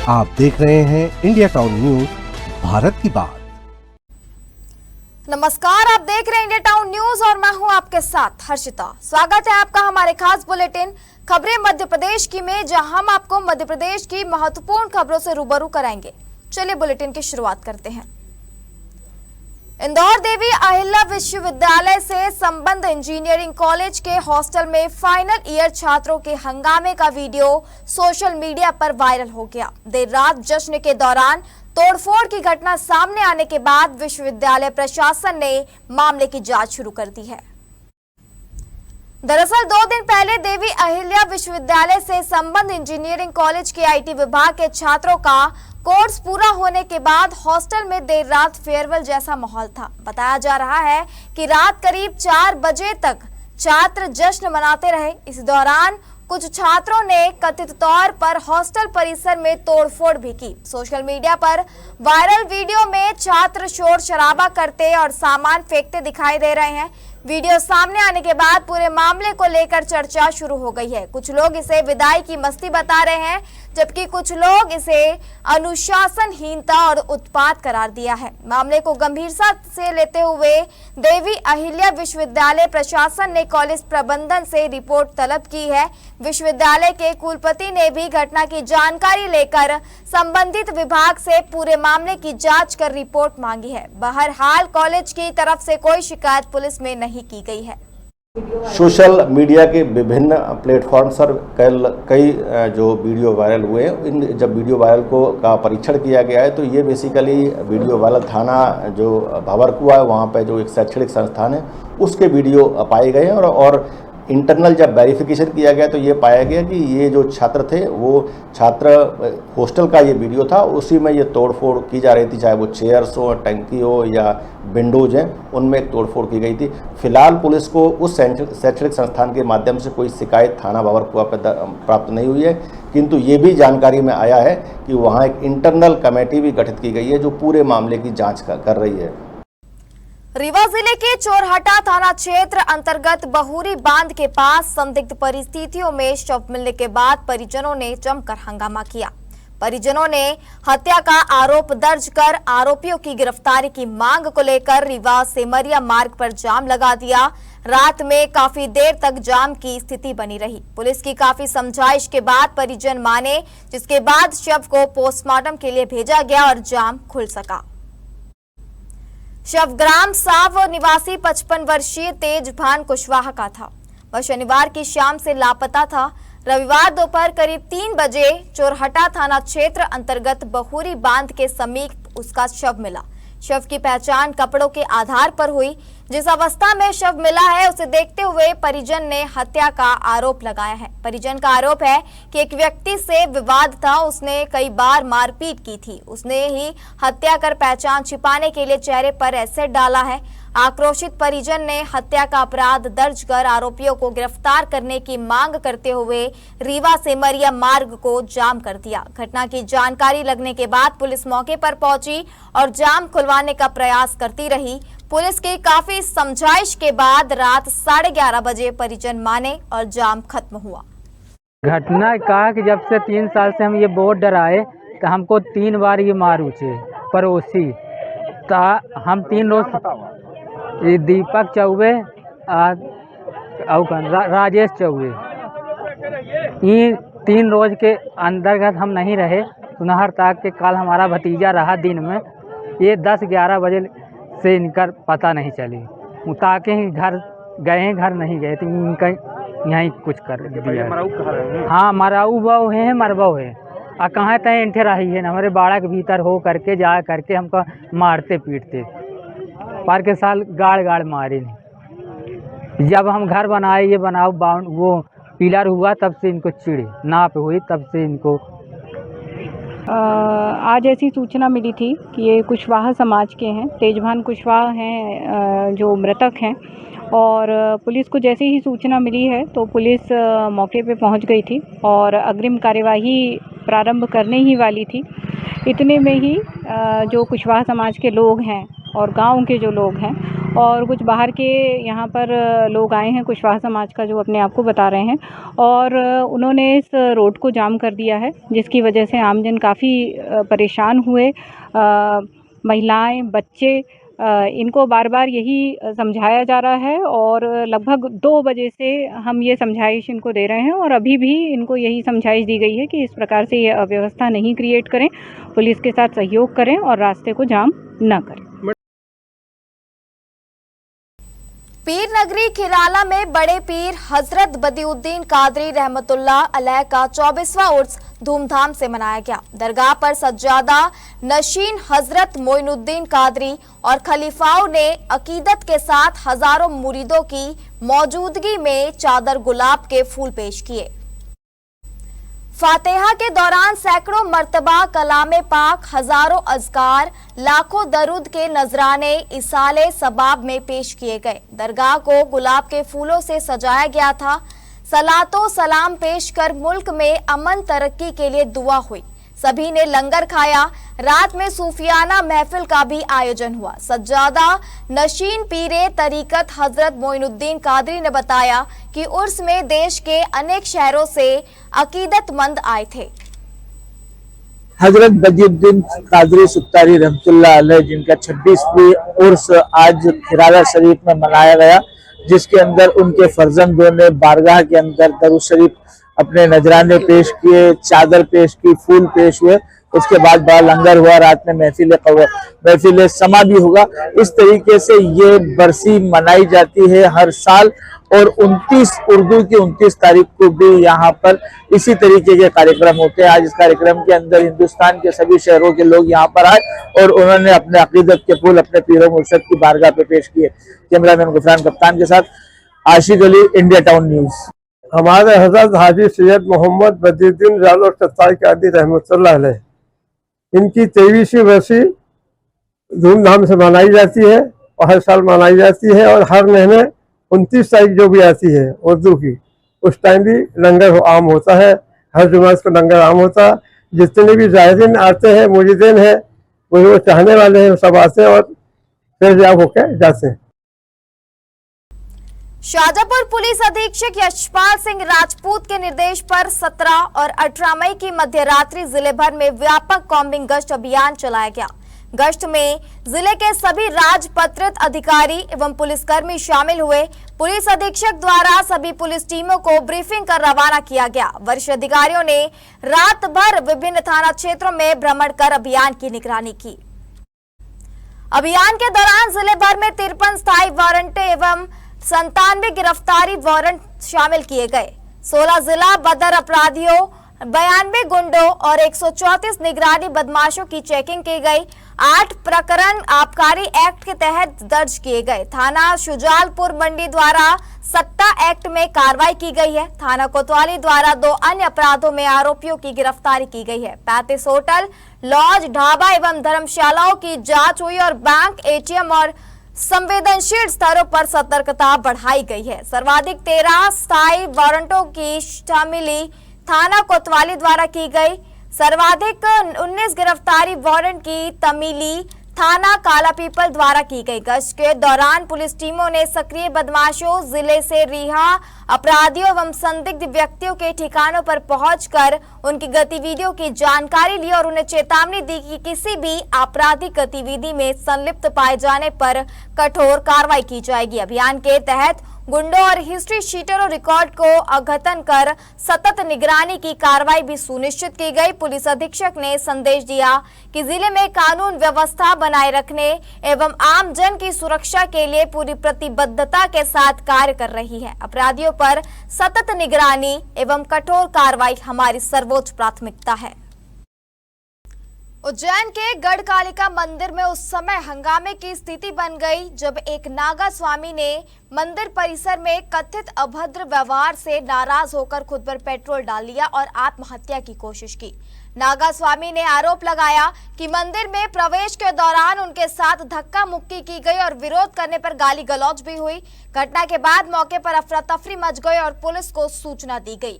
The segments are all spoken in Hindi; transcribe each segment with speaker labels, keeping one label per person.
Speaker 1: आप देख रहे हैं इंडिया टाउन न्यूज, भारत की बात।
Speaker 2: नमस्कार, आप देख रहे हैं इंडिया टाउन न्यूज और मैं हूं आपके साथ हर्षिता। स्वागत है आपका हमारे खास बुलेटिन खबरें मध्य प्रदेश की में, जहां हम आपको मध्य प्रदेश की महत्वपूर्ण खबरों से रूबरू कराएंगे। चलिए बुलेटिन की शुरुआत करते हैं। इंदौर देवी अहिल्या विश्वविद्यालय से संबंध इंजीनियरिंग कॉलेज के हॉस्टल में फाइनल ईयर छात्रों के हंगामे का वीडियो सोशल मीडिया पर वायरल हो गया। देर रात जश्न के दौरान तोड़फोड़ की घटना सामने आने के बाद विश्वविद्यालय प्रशासन ने मामले की जांच शुरू कर दी है। दरअसल 2 दिन पहले देवी अहिल्या विश्वविद्यालय से संबंध इंजीनियरिंग कॉलेज के आईटी विभाग के छात्रों का कोर्स पूरा होने के बाद हॉस्टल में देर रात फेयरवेल जैसा माहौल था। बताया जा रहा है कि रात करीब 4 बजे तक छात्र जश्न मनाते रहे। इस दौरान कुछ छात्रों ने कथित तौर पर हॉस्टल परिसर में तोड़फोड़ भी की। सोशल मीडिया पर वायरल वीडियो में छात्र शोर शराबा करते और सामान फेंकते दिखाई दे रहे हैं। वीडियो सामने आने के बाद पूरे मामले को लेकर चर्चा शुरू हो गई है। कुछ लोग इसे विदाई की मस्ती बता रहे हैं, जबकि कुछ लोग इसे अनुशासनहीनता और उत्पात करार दिया है। मामले को गंभीरता से लेते हुए देवी अहिल्या विश्वविद्यालय प्रशासन ने कॉलेज प्रबंधन से रिपोर्ट तलब की है। विश्वविद्यालय के कुलपति ने भी घटना की जानकारी लेकर संबंधित विभाग से पूरे मामले की जांच कर रिपोर्ट मांगी है। बहरहाल कॉलेज की तरफ से कोई शिकायत पुलिस में नहीं की गई है।
Speaker 3: सोशल मीडिया के विभिन्न प्लेटफॉर्म पर कई जो वीडियो वायरल हुए हैं, इन जब वीडियो वायरल का परीक्षण किया गया है तो ये बेसिकली वीडियो वायरल थाना जो भावरकुआ है वहाँ पे जो एक शैक्षणिक संस्थान है उसके वीडियो पाए गए हैं और इंटरनल जब वेरिफिकेशन किया गया तो ये पाया गया कि ये जो छात्र थे वो छात्र हॉस्टल का ये वीडियो था, उसी में ये तोड़फोड़ की जा रही थी, चाहे वो चेयर्स हो, टंकी हो या विंडोज हैं, उनमें तोड़फोड़ की गई थी। फिलहाल पुलिस को उस शैक्षणिक संस्थान के माध्यम से कोई शिकायत थाना भावरकुआ पर प्राप्त नहीं हुई है, किंतु ये भी जानकारी में आया है कि वहाँ एक इंटरनल कमेटी भी गठित की गई है जो पूरे मामले की जाँच कर रही है।
Speaker 2: रीवा जिले के चोरहटा थाना क्षेत्र अंतर्गत बहुरी बांध के पास संदिग्ध परिस्थितियों में शव मिलने के बाद परिजनों ने जमकर हंगामा किया। परिजनों ने हत्या का आरोप दर्ज कर आरोपियों की गिरफ्तारी की मांग को लेकर रीवा सेमरिया मार्ग पर जाम लगा दिया। रात में काफी देर तक जाम की स्थिति बनी रही। पुलिस की काफी समझाइश के बाद परिजन माने, जिसके बाद शव को पोस्टमार्टम के लिए भेजा गया और जाम खुल सका। शव ग्राम साव निवासी 55 वर्षीय तेजभान कुशवाहा का था। वह शनिवार की शाम से लापता था। रविवार दोपहर करीब 3 बजे चोरहटा थाना क्षेत्र अंतर्गत बहुरी बांध के समीप उसका शव मिला। शव की पहचान कपड़ों के आधार पर हुई। जिस अवस्था में शव मिला है उसे देखते हुए परिजन ने हत्या का आरोप लगाया है। परिजन का आरोप है कि एक व्यक्ति से विवाद था, उसने कई बार मारपीट की थी, उसने ही हत्या कर पहचान छिपाने के लिए चेहरे पर एसिड डाला है। आक्रोशित परिजन ने हत्या का अपराध दर्ज कर आरोपियों को गिरफ्तार करने की मांग करते हुए रीवा सेमरिया मार्ग को जाम कर दिया। घटना की जानकारी लगने के बाद पुलिस मौके पर पहुंची और जाम खुलवाने का प्रयास करती रही। पुलिस की काफी समझाइश के बाद रात 11:30 बजे परिजन माने और जाम खत्म हुआ।
Speaker 4: घटना कहा कि जब से 3 साल से हम ये बहुत डराए तो हमको 3 बार ये मारू छे पड़ोसी हम 3 रोज ये दीपक चौबे राजेश चौबे ये 3 रोज के अंतर्गत हम नहीं रहे। सुनहर तक के कल हमारा भतीजा रहा दिन में, ये 10-11 बजे से इनका पता नहीं चली। ताकि ही घर गए, घर नहीं गए तो इनका यहीं कुछ कर दिया। हाँ मराऊ बहू है, मरबऊ है और कहाँ तय इंठे रही है हमारे बाड़ा के भीतर हो करके जा करके हमको मारते पीटते पर के साल गाड़ मारे नहीं। जब हम घर बनाए ये बनाओ बाउंड वो पिलर हुआ तब से इनको चिड़े नाप हुई, तब से इनको
Speaker 5: आज ऐसी सूचना मिली थी कि ये कुशवाहा समाज के हैं, तेजभान कुशवाहा हैं जो मृतक हैं, और पुलिस को जैसे ही सूचना मिली है तो पुलिस मौके पे पहुंच गई थी और अग्रिम कार्यवाही प्रारंभ करने ही वाली थी। इतने में ही जो कुशवाहा समाज के लोग हैं और गांव के जो लोग हैं और कुछ बाहर के यहाँ पर लोग आए हैं, कुशवाहा समाज का, जो अपने आप को बता रहे हैं, और उन्होंने इस रोड को जाम कर दिया है, जिसकी वजह से आमजन काफ़ी परेशान हुए। महिलाएं, बच्चे, इनको बार बार यही समझाया जा रहा है और लगभग 2 बजे से हम ये समझाइश इनको दे रहे हैं और अभी भी इनको यही समझाइश दी गई है कि इस प्रकार से ये अव्यवस्था नहीं क्रिएट करें, पुलिस के साथ सहयोग करें और रास्ते को जाम न करें।
Speaker 2: पीर नगरी खिराला में बड़े पीर हजरत बदिउद्दीन कादरी रहमतुल्लाह अलैह का 24वां उर्स धूमधाम से मनाया गया। दरगाह पर सज्जादा नशीन हजरत मोइनुद्दीन कादरी और खलीफाओं ने अकीदत के साथ हजारों मुरीदों की मौजूदगी में चादर गुलाब के फूल पेश किए। फातिहा के दौरान सैकड़ों मर्तबा कलामे पाक, हजारों अज़कार, लाखों दरूद के नजराने इसाले सबाब में पेश किए गए। दरगाह को गुलाब के फूलों से सजाया गया था। सलातो सलाम पेश कर मुल्क में अमन तरक्की के लिए दुआ हुई। सभी ने लंगर खाया। रात में सूफियाना महफिल का भी आयोजन हुआ। सज्जादा नशीन पीरे तरीकत हजरत मोइनुद्दीन कादरी ने बताया कि उर्स में देश के अनेक शहरों से अकीदतमंद आए थे।
Speaker 6: हजरत बदिउद्दीन कादरी सुत्तारी रहमतुल्लाह अलैह, जिनका 26वीं उर्स आज खिराला शरीफ में मनाया गया, जिसके अंदर उनके फर्जंदों ने बारगाह के अंदर दरूद शरीफ अपने नजराने पेश किए, चादर पेश की, फूल पेश हुए। उसके बाद बड़ा लंगर हुआ, रात में महफिल समा भी होगा। इस तरीके से ये बरसी मनाई जाती है हर साल और 29 उर्दू की 29 तारीख को भी यहाँ पर इसी तरीके के कार्यक्रम होते हैं। आज इस कार्यक्रम के अंदर हिंदुस्तान के सभी शहरों के लोग यहाँ पर आए और उन्होंने अपने अकीदत के फूल अपने पीरो मुर्शद की बारगाह पे पेश किए। कैमरामैन गुफरान कप्तान के साथ आशिक अली, इंडिया टाउन न्यूज।
Speaker 7: हमारे हजरत हाजी सैयद मोहम्मद बदिउद्दीन जालो सत्ताई कादरी रहमतुल्लाह अलैह, इनकी 23वीं बरसी धूमधाम से मनाई जाती है और हर साल मनाई जाती है। और हर महीने 29 तारीख जो भी आती है उर्दू की, उस टाइम भी लंगर आम होता है। हर जुमात को लंगर आम होता है। जितने भी जाहिरीन आते हैं, मुरीदीन हैं, वो चाहने वाले हैं, सब आते हैं और फिर जाब होकर जाते हैं।
Speaker 2: शाजापुर पुलिस अधीक्षक यशपाल सिंह राजपूत के निर्देश पर 17 और 18 मई की मध्यरात्रि जिले भर में व्यापक कॉम्बिंग गश्त अभियान चलाया गया। गश्त में जिले के सभी राजपत्रित अधिकारी एवं पुलिसकर्मी शामिल हुए। पुलिस अधीक्षक द्वारा सभी पुलिस टीमों को ब्रीफिंग कर रवाना किया गया। वरिष्ठ अधिकारियों ने रात भर विभिन्न थाना क्षेत्रों में भ्रमण कर अभियान की निगरानी की। अभियान के दौरान जिले भर में 53 स्थायी वारंट एवं 97 गिरफ्तारी वारंट शामिल किए गए। 16 जिला बदर अपराधियों, 92 गुंडों और 134 निगरानी बदमाशों की चेकिंग की गई। 8 प्रकरण आबकारी एक्ट के तहत दर्ज किए गए। थाना शुजालपुर मंडी द्वारा सट्टा एक्ट में कार्रवाई की गई है। थाना कोतवाली द्वारा 2 अन्य अपराधों में आरोपियों की गिरफ्तारी की गई है। 35 होटल, लॉज, ढाबा एवं धर्मशालाओं की जांच हुई और बैंक, एटीएम और संवेदनशील स्तरों पर सतर्कता बढ़ाई गई है। सर्वाधिक 13 स्थायी वारंटों की शामिली थाना कोतवाली द्वारा की गई। सर्वाधिक 19 गिरफ्तारी वारंट की तमीली थाना कालापीपल द्वारा की गई। गश्त के दौरान पुलिस टीमों ने सक्रिय बदमाशों, जिले से रिहा अपराधियों एवं संदिग्ध व्यक्तियों के ठिकानों पर पहुंचकर उनकी गतिविधियों की जानकारी ली और उन्हें चेतावनी दी कि किसी भी आपराधिक गतिविधि में संलिप्त पाए जाने पर कठोर कार्रवाई की जाएगी। अभियान के तहत गुंडों और हिस्ट्री शीटरों रिकॉर्ड को अद्यतन कर सतत निगरानी की कार्रवाई भी सुनिश्चित की गई। पुलिस अधीक्षक ने संदेश दिया कि जिले में कानून व्यवस्था बनाए रखने एवं आम जन की सुरक्षा के लिए पूरी प्रतिबद्धता के साथ कार्य कर रही है। अपराधियों पर सतत निगरानी एवं कठोर कार्रवाई हमारी सर्वोच्च प्राथमिकता है। उज्जैन के गढ़कालिका मंदिर में उस समय हंगामे की स्थिति बन गई जब एक नागा स्वामी ने मंदिर परिसर में कथित अभद्र व्यवहार से नाराज होकर खुद पर पेट्रोल डाल लिया और आत्महत्या की कोशिश की। नागा स्वामी ने आरोप लगाया कि मंदिर में प्रवेश के दौरान उनके साथ धक्का मुक्की की गई और विरोध करने पर गाली गलौज भी हुई। घटना के बाद मौके पर अफरा तफरी मच गई और पुलिस को सूचना दी गई।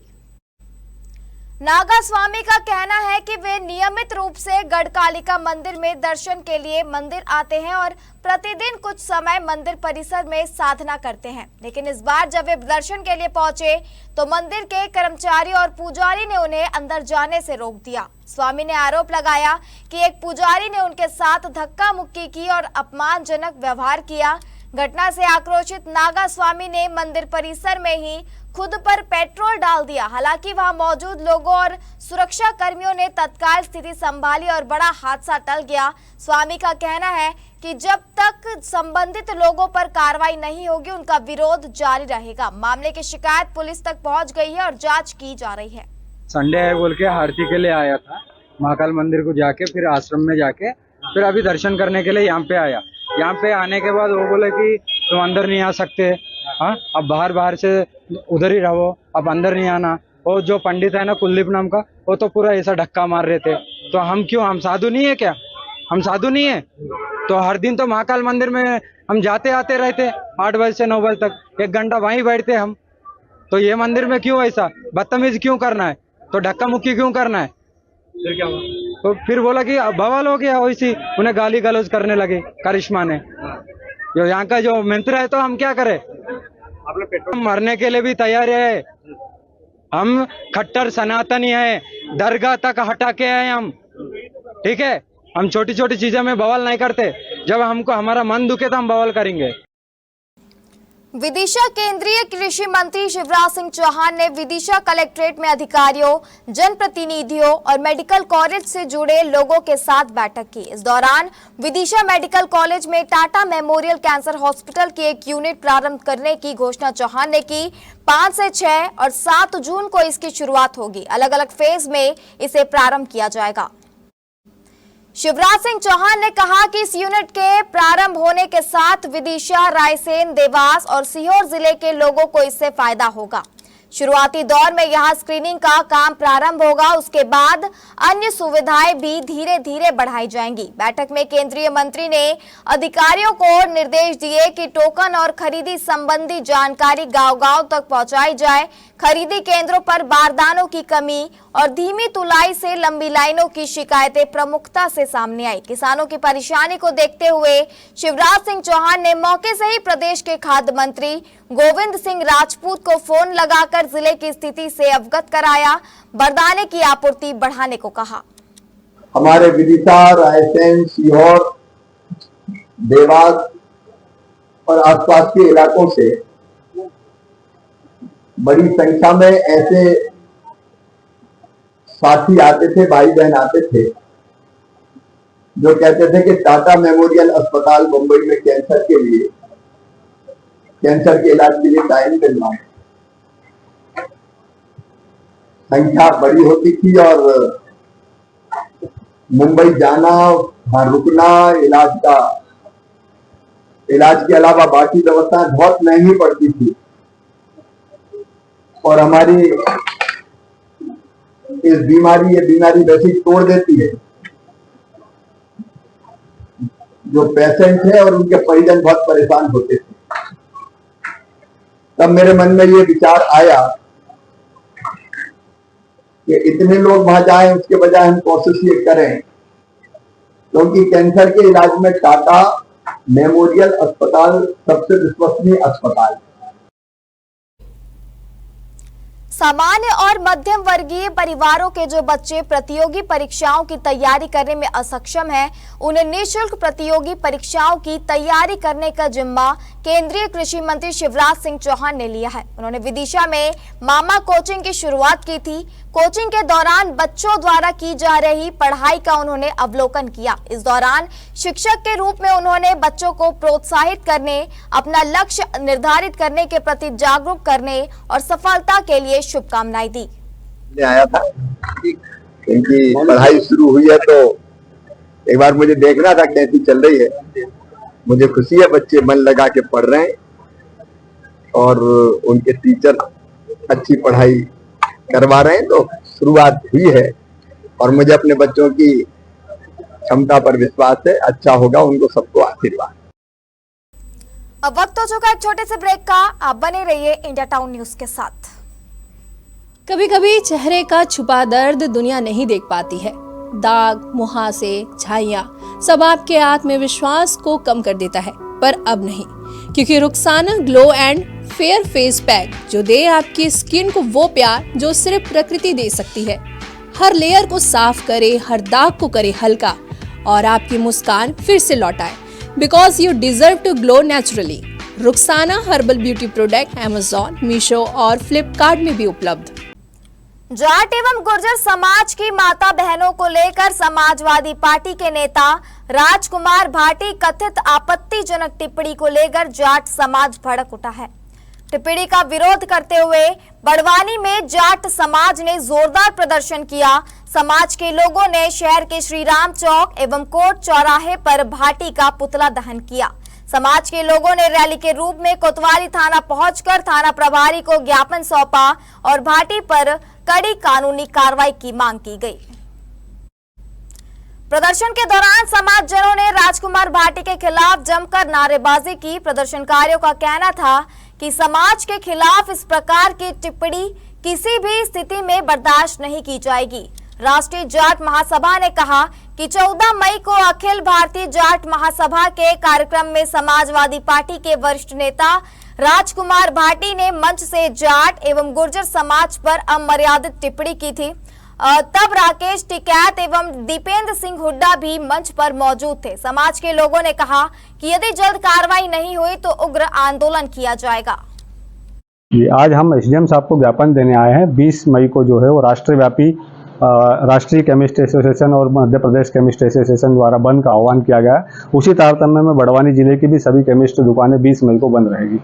Speaker 2: नागा स्वामी का कहना है कि वे नियमित रूप से गढ़कालिका मंदिर में दर्शन के लिए मंदिर आते हैं और प्रतिदिन कुछ समय मंदिर परिसर में साधना करते हैं, लेकिन इस बार जब वे दर्शन के लिए पहुंचे तो मंदिर के कर्मचारी और पुजारी ने उन्हें अंदर जाने से रोक दिया। स्वामी ने आरोप लगाया कि एक पुजारी ने उनके साथ धक्का मुक्की की और अपमानजनक व्यवहार किया। घटना से आक्रोशित नागा स्वामी ने मंदिर परिसर में ही खुद पर पेट्रोल डाल दिया। हालांकि वहां मौजूद लोगों और सुरक्षा कर्मियों ने तत्काल स्थिति संभाली और बड़ा हादसा टल गया। स्वामी का कहना है कि जब तक संबंधित लोगों पर कार्रवाई नहीं होगी उनका विरोध जारी रहेगा। मामले की शिकायत पुलिस तक पहुंच गई है और जांच की जा रही है।
Speaker 8: संडे है बोल के आरती के लिए आया था, महाकाल मंदिर को जाके फिर आश्रम में जाके फिर अभी दर्शन करने के लिए यहाँ पे आया। यहाँ पे आने के बाद वो बोले कि तुम अंदर नहीं आ सकते, हाँ अब बाहर से उधर ही रहो, अब अंदर नहीं आना। वो जो पंडित है ना कुलदीप नाम का, वो तो पूरा ऐसा धक्का मार रहे थे। तो हम क्यों, हम साधु नहीं है क्या? हम साधु नहीं है तो हर दिन तो महाकाल मंदिर में हम जाते आते रहते 8 बजे से 9 बजे तक, 1 घंटा वहीं बैठते हम। तो ये मंदिर में क्यों ऐसा बदतमीज क्यों करना है, तो धक्का मुक्की क्यों करना है? फिर क्या हुआ? तो फिर बोला कि बवाल हो गया, वैसी उन्हें गाली गलौज करने लगे करिश्मा ने। जो यहाँ का जो मंत्र है तो हम क्या करें, मरने के लिए भी तैयार है। हम खट्टर सनातनी है, दरगाह तक हटा के आए हम, ठीक है। हम छोटी छोटी चीजों में बवाल नहीं करते, जब हमको हमारा मन दुखे तो हम बवाल करेंगे।
Speaker 2: विदिशा केंद्रीय कृषि मंत्री शिवराज सिंह चौहान ने विदिशा कलेक्ट्रेट में अधिकारियों, जनप्रतिनिधियों और मेडिकल कॉलेज से जुड़े लोगों के साथ बैठक की। इस दौरान विदिशा मेडिकल कॉलेज में टाटा मेमोरियल कैंसर हॉस्पिटल की एक यूनिट प्रारंभ करने की घोषणा चौहान ने की। 5 से 6 और 7 जून को इसकी शुरुआत होगी। अलग अलग फेज में इसे प्रारंभ किया जाएगा। शिवराज सिंह चौहान ने कहा कि इस यूनिट के प्रारंभ होने के साथ विदिशा, रायसेन, देवास और सीहोर जिले के लोगों को इससे फायदा होगा। शुरुआती दौर में यहां स्क्रीनिंग का काम प्रारंभ होगा, उसके बाद अन्य सुविधाएं भी धीरे धीरे बढ़ाई जाएंगी। बैठक में केंद्रीय मंत्री ने अधिकारियों को निर्देश दिए कि टोकन और खरीदी संबंधी जानकारी गांव-गांव तक पहुंचाई जाए। खरीदी केंद्रों पर बारदानों की कमी और धीमी तुलाई से लंबी लाइनों की शिकायतें प्रमुखता से सामने आई। किसानों की परेशानी को देखते हुए शिवराज सिंह चौहान ने मौके से ही प्रदेश के खाद्य मंत्री गोविंद सिंह राजपूत को फोन लगाकर जिले की स्थिति से अवगत कराया, बारदाने की आपूर्ति बढ़ाने को कहा।
Speaker 9: हमारे विदिशा, रायसेन, सीहोर, देवास और आसपास के इलाकों से बड़ी संख्या में ऐसे साथी आते थे, भाई बहन आते थे जो कहते थे कि टाटा मेमोरियल अस्पताल मुंबई में कैंसर के इलाज के लिए टाइम मिलना है। संख्या बड़ी होती थी और मुंबई जाना, वहां रुकना, इलाज के अलावा बाकी व्यवस्थाएं बहुत महंगी पड़ती थी। और हमारी ये बीमारी वैसे ही तोड़ देती है। जो पेशेंट है और उनके परिजन बहुत परेशान होते थे। तब मेरे मन में ये विचार आया कि इतने लोग वहां जाएं, उसके बजाय हम कोशिश ये करें, क्योंकि कैंसर के इलाज में टाटा मेमोरियल अस्पताल सबसे विश्वसनीय अस्पताल है।
Speaker 2: सामान्य और मध्यम वर्गीय परिवारों के जो बच्चे प्रतियोगी परीक्षाओं की तैयारी करने में असक्षम हैं, उन्हें निःशुल्क प्रतियोगी परीक्षाओं की तैयारी करने का जिम्मा केंद्रीय कृषि मंत्री शिवराज सिंह चौहान ने लिया है। उन्होंने विदिशा में मामा कोचिंग की शुरुआत की थी। कोचिंग के दौरान बच्चों द्वारा की जा रही पढ़ाई का उन्होंने अवलोकन किया। इस दौरान शिक्षक के रूप में उन्होंने बच्चों को प्रोत्साहित करने, अपना लक्ष्य निर्धारित करने के प्रति जागरूक करने और सफलता के लिए शुभकामनाएं दी।
Speaker 9: आया था इनकी पढ़ाई शुरू हुई है तो एक बार मुझे देखना था कैसी चल रही है। मुझे खुशी है बच्चे मन लगा के पढ़ रहे हैं और उनके टीचर अच्छी पढ़ाई करवा रहे हैं, तो शुरुआत हुई है और मुझे अपने बच्चों की क्षमता पर विश्वास है। अच्छा होगा, उनको सबको आशीर्वाद।
Speaker 2: अब वक्त हो चुका है एक छोटे से ब्रेक का। आप बने रहिए इंडिया टाउन न्यूज के साथ।
Speaker 10: कभी कभी चेहरे का छुपा दर्द दुनिया नहीं देख पाती है। दाग, मुहासे, झाइयाँ सब आपके आत्मविश्वास को कम कर देता है, पर अब नहीं, क्योंकि Rukhsana glow and fair face pack जो दे आपकी स्किन को वो प्यार जो सिर्फ प्रकृति दे सकती है। हर लेयर को साफ करे, हर दाग को करे हल्का और आपकी मुस्कान फिर से लौटाए, because you deserve to glow naturally. Rukhsana herbal beauty product Amazon, Meesho और फ्लिपकार्ट में भी उपलब्ध।
Speaker 2: जाट एवं गुर्जर समाज की माता बहनों को लेकर समाजवादी पार्टी के नेता राजकुमार भाटी कथित आपत्तिजनक टिप्पणी को लेकर जाट समाज भड़क उठा है। टिप्पणी का विरोध करते हुए बड़वानी में जाट समाज ने जोरदार प्रदर्शन किया। समाज के लोगों ने शहर के श्री राम चौक एवं कोर्ट चौराहे पर भाटी का पुतला दहन किया। समाज के लोगों ने रैली के रूप में कोतवाली थाना पहुंचकर थाना प्रभारी को ज्ञापन सौंपा और भाटी पर कड़ी कानूनी कार्रवाई की मांग की गई। प्रदर्शन के दौरान समाजजनों ने राजकुमार भाटी के खिलाफ जमकर नारेबाजी की। प्रदर्शनकारियों का कहना था कि समाज के खिलाफ इस प्रकार की टिप्पणी किसी भी स्थिति में बर्दाश्त नहीं की जाएगी। राष्ट्रीय जाट महासभा ने कहा कि 14 मई को अखिल भारतीय जाट महासभा के कार्यक्रम में समाजवादी पार्टी के वरिष्ठ नेता राजकुमार भाटी ने मंच से जाट एवं गुर्जर समाज पर अमर्यादित टिप्पणी की थी। तब राकेश टिकैत एवं दीपेंद्र सिंह हुड्डा भी मंच पर मौजूद थे। समाज के लोगों ने कहा कि यदि जल्द कार्रवाई नहीं हुई तो उग्र आंदोलन किया जाएगा।
Speaker 11: आज हम एसडीएम साहब को ज्ञापन देने आए हैं। 20 मई को जो है वो राष्ट्रव्यापी राष्ट्रीय केमिस्ट एसोसिएशन और मध्य प्रदेश केमिस्ट एसोसिएशन द्वारा बंद का आह्वान किया गया है। उसी तारतम्य में बड़वानी जिले की भी सभी केमिस्ट दुकानें 20 मई को बंद रहेगी।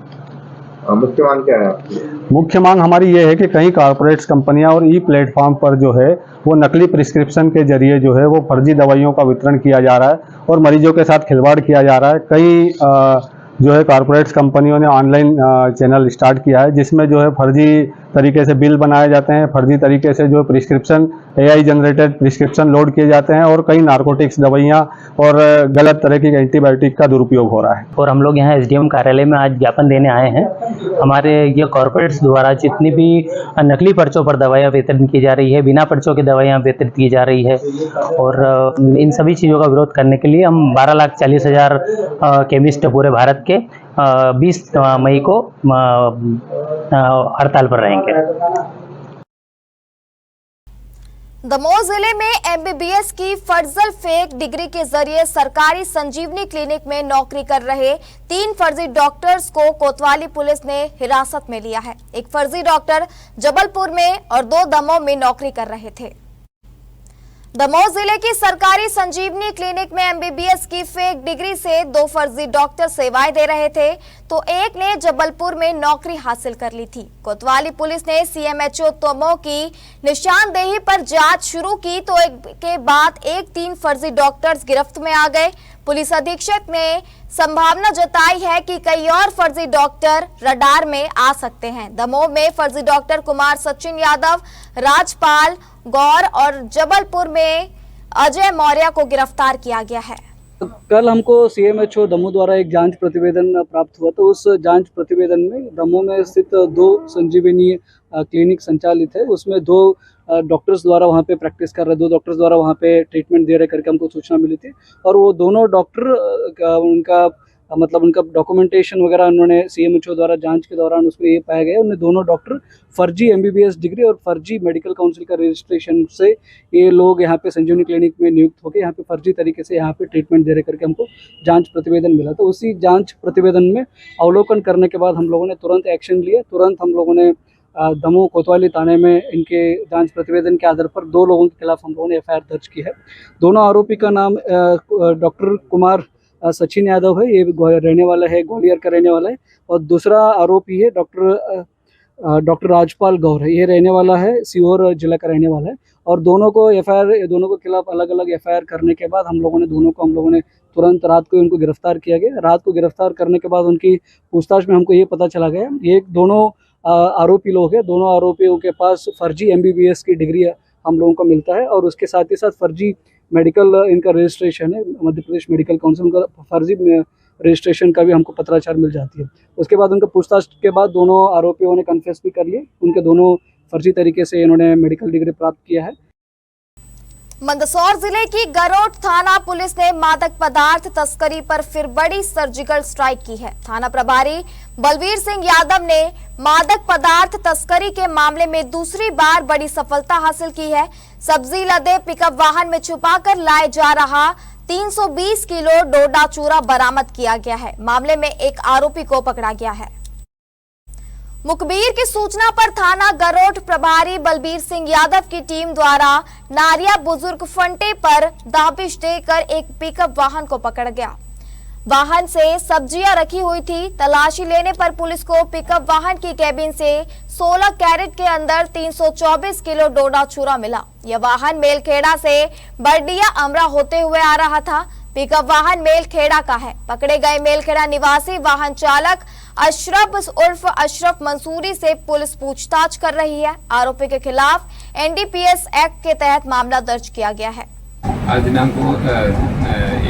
Speaker 9: मुख्य मांग क्या है आपकी?
Speaker 11: मुख्य मांग हमारी ये है कि कई कॉर्पोरेट्स कंपनियां और ई प्लेटफॉर्म पर जो है वो नकली प्रिस्क्रिप्शन के जरिए जो है वो फर्जी दवाइयों का वितरण किया जा रहा है और मरीजों के साथ खिलवाड़ किया जा रहा है। कई जो है कॉर्पोरेट्स कंपनियों ने ऑनलाइन चैनल स्टार्ट किया है जिसमें जो है फर्जी तरीके से बिल बनाए जाते हैं, फर्जी तरीके से जो prescription AI generated prescription load किए जाते हैं और कई नार्कोटिक्स दवाइयाँ और गलत तरह की एंटीबायोटिक का दुरुपयोग हो रहा है।
Speaker 12: और हम लोग यहाँ SDM कार्यालय में आज ज्ञापन देने आए हैं। हमारे ये कॉर्पोरेट्स द्वारा जितनी भी नकली पर्चों पर दवाइयाँ वितरण की जा रही है, बिना पर्चों की दवाइयाँ वितरित की जा रही है और इन सभी चीज़ों का विरोध करने के लिए हम 12,40,000 केमिस्ट पूरे भारत के 20 मई को हड़ताल पर रहेंगे।
Speaker 2: दमोह जिले में MBBS की फर्जल फेक डिग्री के जरिए सरकारी संजीवनी क्लिनिक में नौकरी कर रहे 3 फर्जी डॉक्टर्स को कोतवाली पुलिस ने हिरासत में लिया है। एक फर्जी डॉक्टर जबलपुर में और 2 दमोह में नौकरी कर रहे थे। दमोह जिले की सरकारी संजीवनी क्लिनिक में MBBS की फेक डिग्री से 2 फर्जी डॉक्टर सेवाएं दे रहे थे तो एक ने जबलपुर में नौकरी हासिल कर ली थी। कोतवाली पुलिस ने CMHO दमोह की निशानदेही पर जांच शुरू की तो एक के बाद 3 फर्जी डॉक्टर्स गिरफ्त में आ गए। पुलिस अधीक्षक ने संभावना जताई है कि कई और फर्जी डॉक्टर रडार में आ सकते हैं। दमोह में फर्जी डॉक्टर कुमार सचिन यादव, राजपाल गौर और जबलपुर में अजय मौर्य को गिरफ्तार किया गया है।
Speaker 13: कल हमको CMHO दमोह द्वारा एक जांच प्रतिवेदन प्राप्त हुआ तो उस जांच प्रतिवेदन में दमोह में स्थित 2 संजीवनी क्लिनिक संचालित है, उसमें 2 डॉक्टर्स द्वारा वहाँ पे प्रैक्टिस कर रहे 2 डॉक्टर्स द्वारा वहाँ पे ट्रीटमेंट दे रहे करके हमको सूचना मिली थी और वो दोनों डॉक्टर उनका मतलब उनका डॉक्यूमेंटेशन वगैरह उन्होंने CMHO द्वारा जांच के दौरान उसमें ये पाया गया उन्हें दोनों डॉक्टर फर्जी MBBS डिग्री और फर्जी मेडिकल काउंसिल का रजिस्ट्रेशन से ये लोग यहाँ पे संजीवनी क्लिनिक में नियुक्त होकर यहाँ पे फर्जी तरीके से यहाँ पे ट्रीटमेंट दे रहे करके हमको जांच प्रतिवेदन मिला। तो उसी जांच प्रतिवेदन में अवलोकन करने के बाद हम लोगों ने तुरंत एक्शन लिया। तुरंत हम लोगों ने दमोह कोतवाली थाने में इनके जांच प्रतिवेदन के आधार पर 2 लोगों के खिलाफ हम लोगों ने FIR दर्ज की है। दोनों आरोपी का नाम डॉक्टर कुमार सचिन यादव है, ये रहने वाला है ग्वालियर का रहने वाला है और दूसरा आरोपी है डॉक्टर राजपाल गौर है, ये रहने वाला है सीहोर जिला का रहने वाला है और दोनों को खिलाफ अलग अलग FIR करने के बाद हम लोगों ने तुरंत रात को उनको गिरफ्तार किया गया। रात को गिरफ्तार करने के बाद उनकी पूछताछ में हमको ये पता चला गया ये दोनों आरोपी लोग हैं, दोनों आरोपियों के पास फर्जी MBBS की डिग्री हम लोगों को मिलता है और उसके साथ ही साथ फर्जी मेडिकल इनका रजिस्ट्रेशन है, मध्य प्रदेश मेडिकल काउंसिल का फर्जी रजिस्ट्रेशन का भी हमको पत्राचार मिल जाती है। उसके बाद उनका पूछताछ के बाद दोनों आरोपियों ने कन्फेस भी कर लिए, उनके दोनों फर्जी तरीके से इन्होंने मेडिकल डिग्री प्राप्त किया है।
Speaker 2: मंदसौर जिले की गरोट थाना पुलिस ने मादक पदार्थ तस्करी पर फिर बड़ी सर्जिकल स्ट्राइक की है। थाना प्रभारी बलवीर सिंह यादव ने मादक पदार्थ तस्करी के मामले में दूसरी बार बड़ी सफलता हासिल की है। सब्जी लदे पिकअप वाहन में छुपाकर लाए जा रहा 320 किलो डोडा चूरा बरामद किया गया है। मामले में एक आरोपी को पकड़ा गया है। मुखबिर की सूचना पर थाना गरोट प्रभारी बलबीर सिंह यादव की टीम द्वारा नारिया बुजुर्ग फंटे पर दाबिश देकर एक पिकअप वाहन को पकड़ गया। वाहन से सब्जियां रखी हुई थी। तलाशी लेने पर पुलिस को पिकअप वाहन की कैबिन से 16 कैरेट के अंदर 324 किलो डोडा चूरा मिला। यह वाहन मेलखेड़ा से बरडिया अमरा होते हुए आ रहा था। पिकअप वाहन मेलखेड़ा का है। पकड़े गए मेलखेड़ा निवासी वाहन चालक अशरफ उर्फ अशरफ मंसूरी से पुलिस पूछताछ कर रही है। आरोपी के खिलाफ NDPS एक्ट के तहत मामला दर्ज किया गया है।
Speaker 14: आज दिनांक को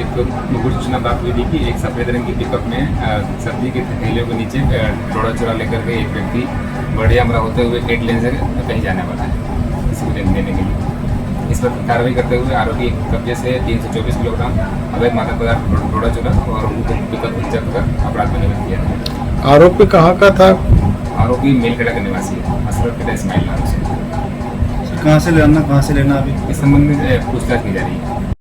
Speaker 14: एक गुप्त सूचना प्राप्त हुई थी कि एक सफेद रंग की पिकअप में सब्जी के थैलियों के नीचे डोडा चूरा लेकर के एक व्यक्ति बढ़िया अमरा होते हुए 8 लेन से कहीं जाने वाला है किसी को देने के लिए। इस पर कार्रवाई करते हुए आरोपी कब्जे से 324 किलोग्राम अवैध मादक पदार्थ डोडा चूरा और उनको पिकअप जब्त कर अपराध में नियुक्त किया है।
Speaker 15: आरोपी कहाँ का था?
Speaker 14: आरोपी मेलखेड़ा का निवासी है, अशरफ पिता इस्माइल नाम से।
Speaker 15: कहाँ से लेना अभी
Speaker 14: इस संबंध में पूछताछ की जा रही है।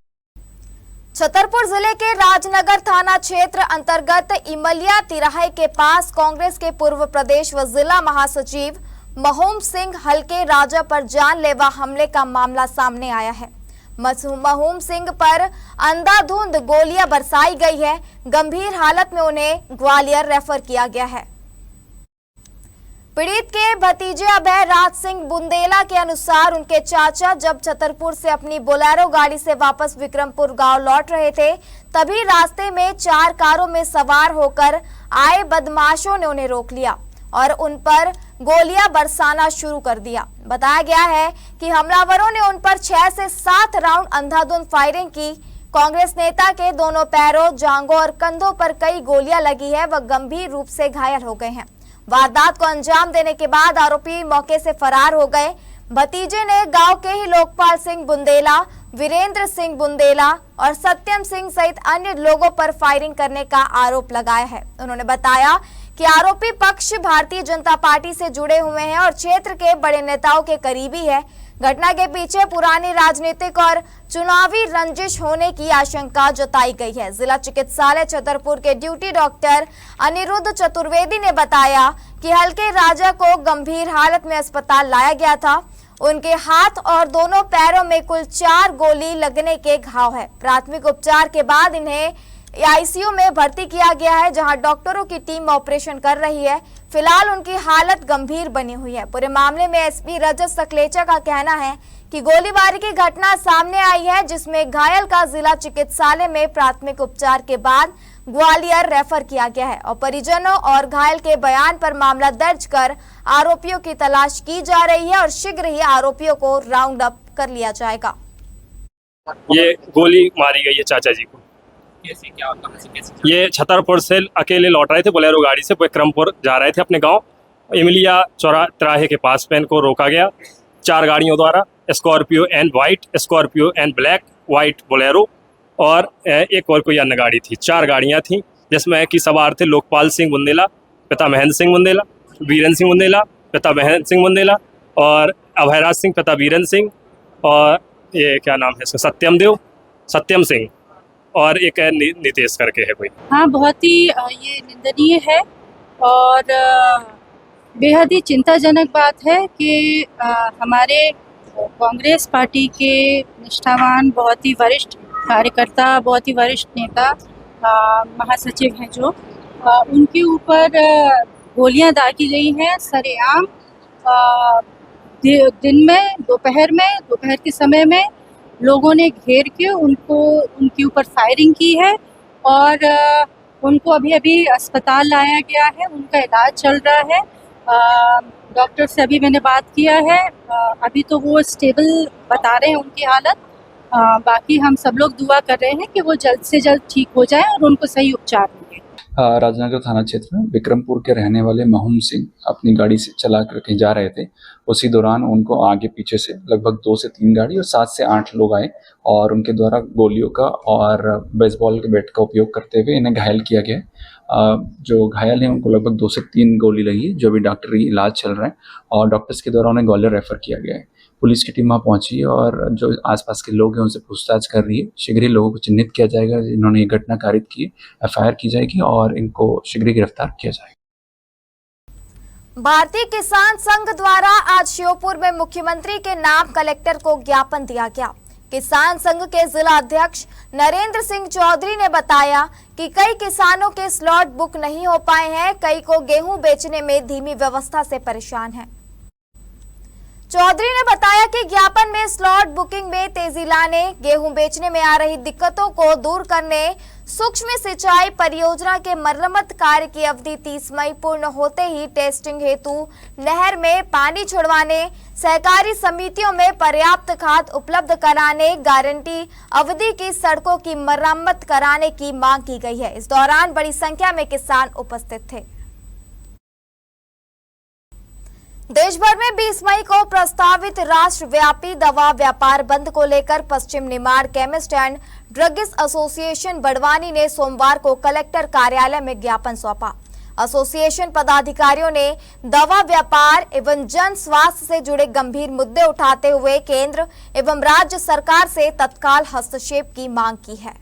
Speaker 2: छतरपुर जिले के राजनगर थाना क्षेत्र अंतर्गत इमलिया तिराहे के पास कांग्रेस के पूर्व प्रदेश व जिला महासचिव महोम सिंह हल्के राजा पर जानलेवा हमले का मामला सामने आया है। महोम सिंह पर अंधाधुंध गोलियां बरसाई गई है। गंभीर हालत में उन्हें ग्वालियर रेफर किया गया है। पीड़ित के भतीजे अभय राज सिंह बुंदेला के अनुसार उनके चाचा जब छतरपुर से अपनी बोलेरो गाड़ी से वापस विक्रमपुर गांव लौट रहे थे, तभी रास्ते में 4 कारों में सवार होकर आए बदमाशों ने उन्हें रोक लिया और उन पर गोलियां बरसाना शुरू कर दिया। बताया गया है कि हमलावरों ने उन पर 6 से 7 राउंड अंधाधुंध फायरिंग की। कांग्रेस नेता के दोनों पैरों, जांघों और कंधों पर कई गोलियां लगी है। वह गंभीर रूप से घायल हो गए हैं। वारदात को अंजाम देने के बाद आरोपी मौके से फरार हो गए। भतीजे ने गांव के ही लोकपाल सिंह बुंदेला, वीरेंद्र सिंह बुंदेला और सत्यम सिंह सहित अन्य लोगों पर फायरिंग करने का आरोप लगाया है। उन्होंने बताया कि आरोपी पक्ष भारतीय जनता पार्टी से जुड़े हुए हैं और क्षेत्र के बड़े नेताओं के करीबी है। घटना के पीछे पुरानी राजनीतिक और चुनावी रंजिश होने की आशंका जताई गई है। जिला चिकित्सालय छतरपुर के ड्यूटी डॉक्टर अनिरुद्ध चतुर्वेदी ने बताया कि हल्के राजा को गंभीर हालत में अस्पताल लाया गया था। उनके हाथ और दोनों पैरों में कुल 4 गोली लगने के घाव है। प्राथमिक उपचार के बाद इन्हें ICU में भर्ती किया गया है, जहां डॉक्टरों की टीम ऑपरेशन कर रही है। फिलहाल उनकी हालत गंभीर बनी हुई है। पूरे मामले में SP रजत सकलेचा का कहना है कि गोलीबारी की घटना सामने आई है, जिसमें घायल का जिला चिकित्सालय में प्राथमिक उपचार के बाद ग्वालियर रेफर किया गया है और परिजनों और घायल के बयान पर मामला दर्ज कर आरोपियों की तलाश की जा रही है और शीघ्र ही आरोपियों को राउंड अप कर लिया जाएगा।
Speaker 16: ये गोली मारी गई है चाचा जी को।
Speaker 14: कैसे क्या कहां से कैसे?
Speaker 16: ये छतरपुर से अकेले लौट रहे थे बोलेरो गाड़ी से, विक्रमपुर जा रहे थे अपने गांव। इमलिया तिराहे के पास पे इनको रोका गया 4 गाड़ियों द्वारा, Scorpio N white, Scorpio N black, white Bolero और एक और कोई अन्य गाड़ी थी। 4 गाड़ियां थी, जिसमें कि सवार थे लोकपाल सिंह बुंदेला, पिता महेंद्र सिंह बुंदेला, वीरेंद्र सिंह बुंदेला, पिता महेंद्र सिंह बुंदेला और अभयराज सिंह, पिता वीरेंद्र सिंह और ये क्या नाम है इसका, सत्यम सिंह और एक नितेश करके है कोई।
Speaker 17: हाँ, बहुत ही ये निंदनीय है और बेहद ही चिंताजनक बात है कि हमारे कांग्रेस पार्टी के निष्ठावान, बहुत ही वरिष्ठ कार्यकर्ता, बहुत ही वरिष्ठ नेता महासचिव हैं जो, उनके ऊपर गोलियां दागी गई हैं सरेआम दिन में, दोपहर के समय में लोगों ने घेर के उनके ऊपर फायरिंग की है और उनको अभी अस्पताल लाया गया है। उनका इलाज चल रहा है। डॉक्टर से अभी मैंने बात किया है, अभी तो वो स्टेबल बता रहे हैं उनकी हालत। बाकी हम सब लोग दुआ कर रहे हैं कि वो जल्द से जल्द ठीक हो जाए और उनको सही उपचार मिले।
Speaker 18: राजनगर थाना क्षेत्र में विक्रमपुर के रहने वाले महूम सिंह अपनी गाड़ी से चला कर कहीं जा रहे थे। उसी दौरान उनको आगे पीछे से लगभग 2 से 3 गाड़ी और 7 से 8 लोग आए और उनके द्वारा गोलियों का और बेसबॉल के बैट का उपयोग करते हुए इन्हें घायल किया गया। जो घायल हैं उनको लगभग 2 से 3 गोली लगी है, जो अभी डॉक्टरी इलाज चल रहा है और डॉक्टर्स के द्वारा उन्हें ग्वालियर रेफर किया गया है। पुलिस की टीम वहाँ पहुंची है और जो आसपास के लोग हैं उनसे पूछताछ कर रही है। शीघ्र ही लोगों को चिन्हित किया जाएगा जिन्होंने ये घटना कारित की, FIR की जाएगी और इनको शीघ्र ही गिरफ्तार किया जाएगा।
Speaker 2: भारतीय किसान संघ द्वारा आज श्योपुर में मुख्यमंत्री के नाम कलेक्टर को ज्ञापन दिया गया। किसान संघ के जिला अध्यक्ष नरेंद्र सिंह चौधरी ने बताया कि कई किसानों के स्लॉट बुक नहीं हो पाए हैं, कई को गेहूं बेचने में धीमी व्यवस्था से परेशान हैं। चौधरी ने बताया कि ज्ञापन में स्लॉट बुकिंग में तेजी लाने, गेहूं बेचने में आ रही दिक्कतों को दूर करने, सूक्ष्म सिंचाई परियोजना के मरम्मत कार्य की अवधि 30 मई पूर्ण होते ही टेस्टिंग हेतु नहर में पानी छुड़वाने, सहकारी समितियों में पर्याप्त खाद उपलब्ध कराने, गारंटी अवधि की सड़कों की मरम्मत कराने की मांग की गई है। इस दौरान बड़ी संख्या में किसान उपस्थित थे। देश भर में 20 मई को प्रस्तावित राष्ट्रव्यापी दवा व्यापार बंद को लेकर Pashchim Nimar chemist and druggist association Barwani ने सोमवार को कलेक्टर कार्यालय में ज्ञापन सौंपा। एसोसिएशन पदाधिकारियों ने दवा व्यापार एवं जन स्वास्थ्य से जुड़े गंभीर मुद्दे उठाते हुए केंद्र एवं राज्य सरकार से तत्काल हस्तक्षेप की मांग की है।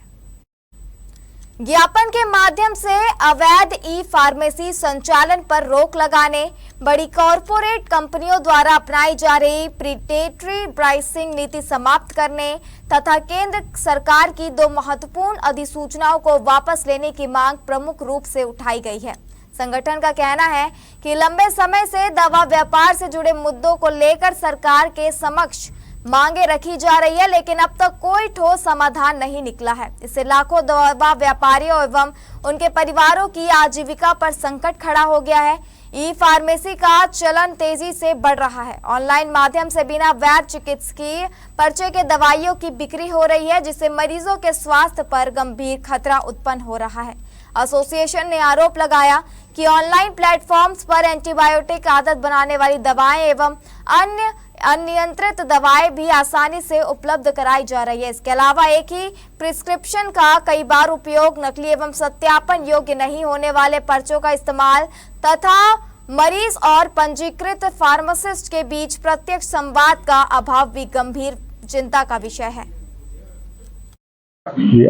Speaker 2: ज्ञापन के माध्यम से अवैध ई फार्मेसी संचालन पर रोक लगाने, बड़ी कॉरपोरेट कंपनियों द्वारा अपनाई जा रही प्रीडेटरी प्राइसिंग नीति समाप्त करने तथा केंद्र सरकार की 2 महत्वपूर्ण अधिसूचनाओं को वापस लेने की मांग प्रमुख रूप से उठाई गई है। संगठन का कहना है कि लंबे समय से दवा व्यापार से जुड़े मुद्दों को लेकर सरकार के समक्ष मांगे रखी जा रही है, लेकिन अब तक कोई ठोस समाधान नहीं निकला है। इससे लाखों दवा व्यापारियों एवं उनके परिवारों की आजीविका पर संकट खड़ा हो गया है। ई फार्मेसी का चलन तेजी से बढ़ रहा है। ऑनलाइन माध्यम से बिना वैध चिकित्सकीय पर्चे के दवाइयों की बिक्री हो रही है, जिससे मरीजों के स्वास्थ्य पर गंभीर खतरा उत्पन्न हो रहा है। एसोसिएशन ने आरोप लगाया कि ऑनलाइन प्लेटफॉर्म्स पर एंटीबायोटिक आदत बनाने वाली दवाएं एवं अन्य अनियंत्रित दवाएं भी आसानी से उपलब्ध कराई जा रही है। इसके अलावा एक ही प्रिस्क्रिप्शन का कई बार उपयोग, नकली एवं सत्यापन योग्य नहीं होने वाले पर्चों का इस्तेमाल तथा मरीज और पंजीकृत फार्मासिस्ट के बीच प्रत्यक्ष संवाद का अभाव भी गंभीर चिंता का विषय है।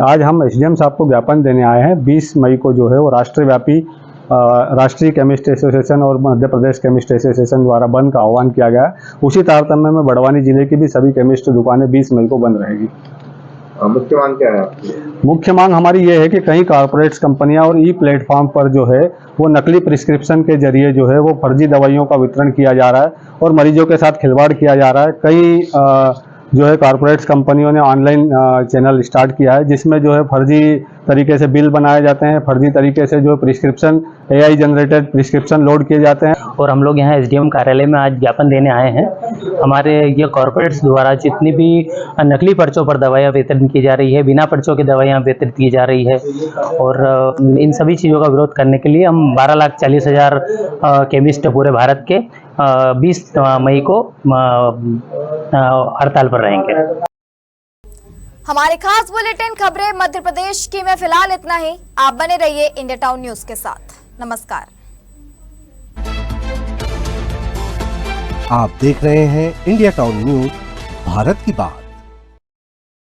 Speaker 11: आज हम SDM साहब को ज्ञापन देने आए हैं। 20 मई को जो है वो राष्ट्रव्यापी राष्ट्रीय केमिस्ट एसोसिएशन और मध्य प्रदेश केमिस्ट एसोसिएशन द्वारा बंद का आह्वान किया गया है। उसी तारतम्य में बड़वानी जिले की भी सभी केमिस्ट दुकानें 20 मई को बंद रहेगी।
Speaker 9: मुख्य मांग क्या है आपकी?
Speaker 11: मुख्य मांग हमारी ये है कि कई कॉरपोरेट्स कंपनियां और ई प्लेटफॉर्म पर जो है वो नकली प्रिस्क्रिप्शन के जरिए जो है वो फर्जी दवाइयों का वितरण किया जा रहा है और मरीजों के साथ खिलवाड़ किया जा रहा है। कई जो है कॉरपोरेट्स कंपनियों ने ऑनलाइन चैनल स्टार्ट किया है, जिसमें जो है फर्जी तरीके से बिल बनाए जाते हैं, फर्जी तरीके से जो prescription AI generated prescription load किए जाते हैं।
Speaker 12: और हम लोग यहाँ SDM कार्यालय में आज ज्ञापन देने आए हैं। हमारे ये कॉरपोरेट्स द्वारा जितनी भी नकली पर्चों पर दवाइयाँ वितरण की जा रही है, बिना पर्चों की दवाइयाँ वितरित की जा रही है और इन सभी चीज़ों का विरोध करने के लिए हम 12,40,000 केमिस्ट पूरे भारत के 20 मई को हड़ताल पर रहेंगे।
Speaker 2: हमारे खास बुलेटिन खबरें मध्य प्रदेश की में फिलहाल इतना ही। आप बने रहिए इंडिया टाउन न्यूज के साथ। नमस्कार।
Speaker 1: आप देख रहे हैं इंडिया टाउन न्यूज, भारत की बात।